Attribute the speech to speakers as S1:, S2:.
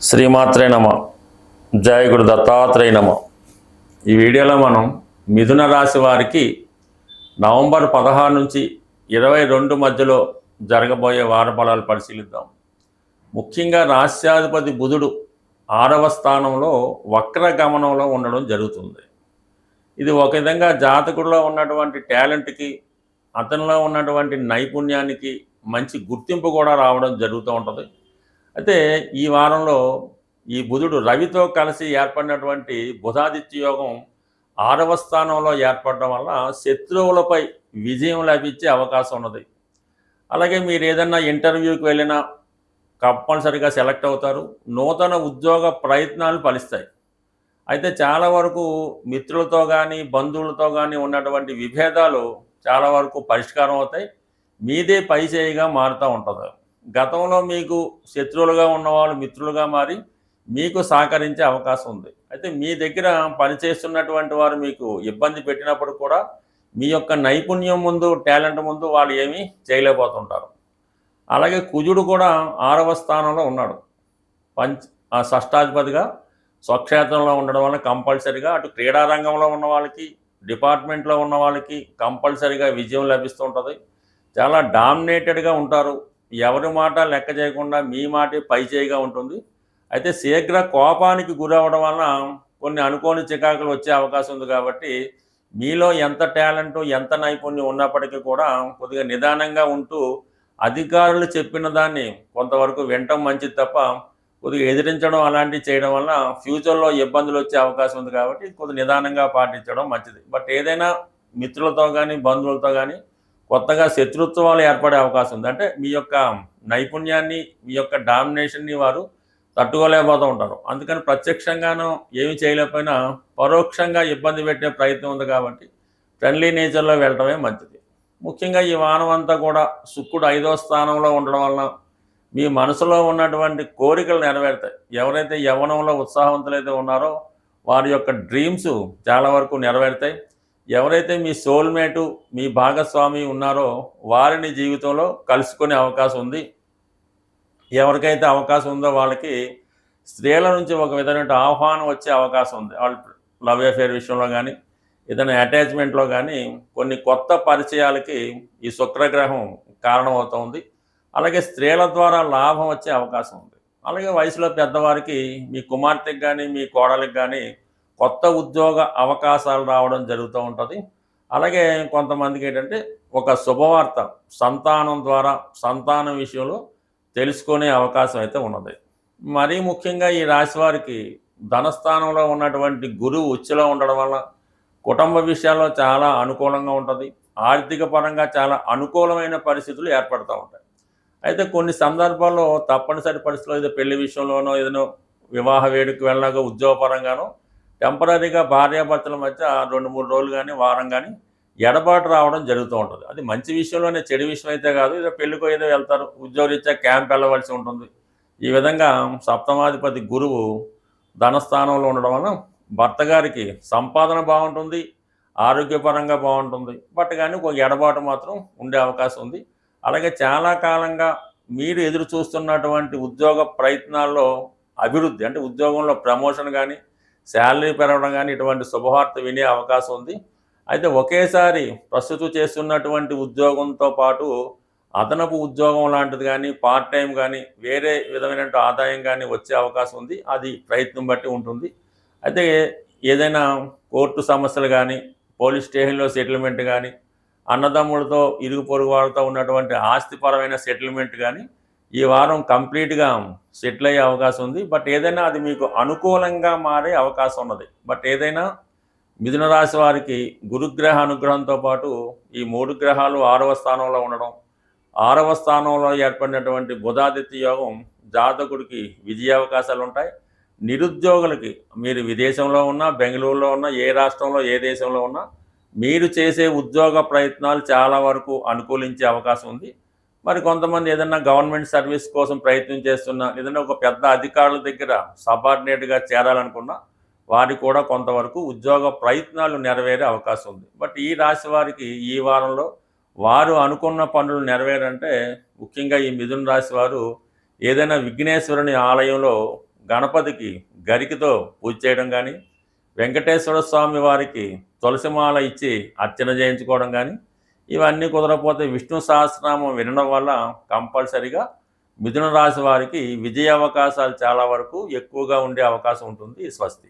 S1: శ్రీమాత్రే నమ. జయ గురు దత్తాత్రేయ నమ. ఈ వీడియోలో మనం మిథున రాశి వారికి నవంబర్ 16 నుంచి 22 మధ్యలో జరగబోయే వార ఫలాలు పరిశీలిద్దాం. ముఖ్యంగా రాశ్యాధిపతి బుధుడు 6వ స్థానంలో వక్ర గమనంలో ఉండడం జరుగుతుంది. ఇది ఒక విధంగా జాతకుడిలో ఉన్నటువంటి టాలెంట్కి, అతనిలో ఉన్నటువంటి నైపుణ్యానికి మంచి గుర్తింపు కూడా రావడం జరుగుతూ ఉంటుంది. అయితే ఈ వారంలో ఈ బుధుడు రవితో కలిసి ఏర్పడినటువంటి బుధాదిత్య యోగం 6వ స్థానంలో ఏర్పడడం వల్ల శత్రువులపై విజయం లభించే అవకాశం ఉన్నది. అలాగే మీరు ఏదన్నా ఇంటర్వ్యూకి వెళ్ళినా కంపల్సరిగా సెలెక్ట్ అవుతారు. నూతన ఉద్యోగ ప్రయత్నాలు ఫలిస్తాయి. అయితే చాలా వరకు మిత్రులతో కానీ బంధువులతో కానీ ఉన్నటువంటి విభేదాలు చాలా వరకు పరిష్కారం అవుతాయి. మీదే పైచేయిగా మారుతూ ఉంటుంది. గతంలో మీకు శత్రువులుగా ఉన్నవాళ్ళు మిత్రులుగా మారి మీకు సహకరించే అవకాశం ఉంది. అయితే మీ దగ్గర పనిచేస్తున్నటువంటి వారు మీకు ఇబ్బంది పెట్టినప్పుడు కూడా మీ యొక్క నైపుణ్యం ముందు, టాలెంట్ ముందు వాళ్ళు ఏమీ చేయలేకపోతుంటారు. అలాగే కుజుడు కూడా 6వ స్థానంలో ఉన్నాడు. షష్టాధిపతిగా స్వక్షేత్రంలో ఉండడం వల్ల కంపల్సరిగా అటు క్రీడారంగంలో ఉన్న వాళ్ళకి, డిపార్ట్మెంట్లో ఉన్న వాళ్ళకి కంపల్సరిగా విజయం లభిస్తూ ఉంటుంది. చాలా డామినేటెడ్గా ఉంటారు. ఎవరి మాట లెక్క చేయకుండా మీ మాటే పైచేయిగా ఉంటుంది. అయితే శీఘ్ర కోపానికి గురవడం వలన కొన్ని అనుకోని చికాకులు వచ్చే అవకాశం ఉంది. కాబట్టి మీలో ఎంత టాలెంట్, ఎంత నైపుణ్యం ఉన్నప్పటికీ కూడా కొద్దిగా నిదానంగా ఉంటూ అధికారులు చెప్పిన దాన్ని కొంతవరకు వినటం మంచిది తప్ప కొద్దిగా ఎదిరించడం అలాంటివి చేయడం వల్ల ఫ్యూచర్లో ఇబ్బందులు వచ్చే అవకాశం ఉంది. కాబట్టి కొద్దిగా నిదానంగా పాటించడం మంచిది. బట్ ఏదైనా మిత్రులతో కానీ బంధువులతో కానీ కొత్తగా శత్రుత్వాలు ఏర్పడే అవకాశం ఉంది. అంటే మీ యొక్క నైపుణ్యాన్ని, మీ యొక్క డామినేషన్ని వారు తట్టుకోలేకపోతూ ఉంటారు. అందుకని ప్రత్యక్షంగానూ ఏమి చేయలేకపోయినా పరోక్షంగా ఇబ్బంది పెట్టే ప్రయత్నం ఉంది. కాబట్టి ఫ్రెండ్లీ నేచర్లో వెళ్ళటమే మంచిది. ముఖ్యంగా ఈ వారం అంతా కూడా శుక్రుడు 5వ స్థానంలో ఉండడం వలన మీ మనసులో ఉన్నటువంటి కోరికలు నెరవేరుతాయి. ఎవరైతే యవ్వనంలో ఉత్సాహవంతులైతే ఉన్నారో వారి యొక్క డ్రీమ్స్ చాలా వరకు నెరవేరుతాయి. ఎవరైతే మీ సోల్మేటు, మీ భాగస్వామి ఉన్నారో వారిని జీవితంలో కలుసుకునే అవకాశం ఉంది. ఎవరికైతే అవకాశం ఉందో వాళ్ళకి స్త్రీల నుంచి ఒక విధమైన ఆహ్వానం వచ్చే అవకాశం ఉంది. వాళ్ళు లవ్ అఫేర్ విషయంలో కానీ, ఏదైనా అటాచ్మెంట్లో కానీ కొన్ని కొత్త పరిచయాలకి ఈ శుక్రగ్రహం కారణమవుతుంది. అలాగే స్త్రీల ద్వారా లాభం వచ్చే అవకాశం ఉంది. అలాగే వయసులో పెద్దవారికి మీ కుమార్తెకి కానీ, మీ కోడలికి కానీ కొత్త ఉద్యోగ అవకాశాలు రావడం జరుగుతూ ఉంటుంది. అలాగే కొంతమందికి ఏంటంటే ఒక శుభవార్త సంతానం ద్వారా, సంతానం విషయంలో తెలుసుకునే అవకాశం అయితే ఉన్నది. మరీ ముఖ్యంగా ఈ రాశి వారికి ధనస్థానంలో ఉన్నటువంటి గురువు ఉచ్చులో ఉండడం వల్ల కుటుంబ విషయాల్లో చాలా అనుకూలంగా ఉంటుంది. ఆర్థిక పరంగా చాలా అనుకూలమైన పరిస్థితులు ఏర్పడుతూ ఉంటాయి. అయితే కొన్ని సందర్భాల్లో తప్పనిసరి పరిస్థితుల్లో ఏదో పెళ్లి విషయంలోనో, ఏదైనా వివాహ వేడుకకి వెళ్ళాక ఉద్యోగపరంగానో టెంపరీగా భార్యాభర్తల మధ్య 2-3 రోజులు కానీ, వారం కానీ ఎడబాటు రావడం జరుగుతూ ఉంటుంది. అది మంచి విషయంలోనే, చెడు విషయం అయితే కాదు. ఏదో పెళ్ళికో ఏదో వెళ్తారు, ఉద్యోగరీత్యా క్యాంప్ వెళ్ళవలసి ఉంటుంది. ఈ విధంగా సప్తమాధిపతి గురువు ధనస్థానంలో ఉండడం వలన భర్త గారికి సంపాదన బాగుంటుంది, ఆరోగ్యపరంగా బాగుంటుంది. బట్ కానీ ఒక ఎడబాటు మాత్రం ఉండే అవకాశం ఉంది. అలాగే చాలా కాలంగా మీరు ఎదురు చూస్తున్నటువంటి ఉద్యోగ ప్రయత్నాల్లో అభివృద్ధి, అంటే ఉద్యోగంలో ప్రమోషన్ కానీ, శాలరీ పెరగడం కానీ ఇటువంటి శుభవార్త వినే అవకాశం ఉంది. అయితే ఒకేసారి ప్రస్తుతం చేస్తున్నటువంటి ఉద్యోగంతో పాటు అదనపు ఉద్యోగం లాంటిది కానీ, పార్ట్ టైం కానీ, వేరే విధమైన ఆదాయం కానీ వచ్చే అవకాశం ఉంది. అది ప్రయత్నం బట్టి ఉంటుంది. అయితే ఏదైనా కోర్టు సమస్యలు కానీ, పోలీస్ స్టేషన్లో సెటిల్మెంట్ కానీ, అన్నదమ్ములతో, ఇరుగు పొరుగు వాళ్ళతో ఉన్నటువంటి ఆస్తిపరమైన సెటిల్మెంట్ కానీ ఈ వారం కంప్లీట్గా సెటిల్ అయ్యే అవకాశం ఉంది. బట్ ఏదైనా అది మీకు అనుకూలంగా మారే అవకాశం ఉన్నది. బట్ ఏదైనా మిథున రాశి వారికి గురుగ్రహ అనుగ్రహంతో పాటు ఈ 3 గ్రహాలు 6వ స్థానంలో ఉండడం, 6వ స్థానంలో ఏర్పడినటువంటి బుధాదిత్య యోగం జాతకుడికి విజయ అవకాశాలు ఉంటాయి. నిరుద్యోగులకి మీరు విదేశంలో ఉన్నా, బెంగళూరులో ఉన్నా, ఏ రాష్ట్రంలో ఏ దేశంలో ఉన్నా మీరు చేసే ఉద్యోగ ప్రయత్నాలు చాలా వరకు అనుకూలించే అవకాశం ఉంది. మరి కొంతమంది ఏదైనా గవర్నమెంట్ సర్వీస్ కోసం ప్రయత్నం చేస్తున్నా, ఏదైనా ఒక పెద్ద అధికారుల దగ్గర సబార్డినేట్గా చేరాలనుకున్నా వారికి కూడా కొంతవరకు ఉద్యోగ ప్రయత్నాలు నెరవేరే అవకాశం ఉంది. బట్ ఈ రాశి వారికి ఈ వారంలో వారు అనుకున్న పనులు నెరవేరంటే ముఖ్యంగా ఈ మిథున రాశి వారు ఏదైనా విఘ్నేశ్వరుని ఆలయంలో గణపతికి గరికతో పూజ చేయడం కానీ, వెంకటేశ్వర స్వామి వారికి తులసిమాల ఇచ్చి అర్చన చేయించుకోవడం కానీ, ఇవన్నీ కుదరకపోతే విష్ణు సహస్రనామం వినడం వల్ల కంపల్సరిగా మిథున రాశి వారికి విజయ అవకాశాలు చాలా వరకు ఎక్కువగా ఉండే అవకాశం ఉంటుంది. స్వస్తి.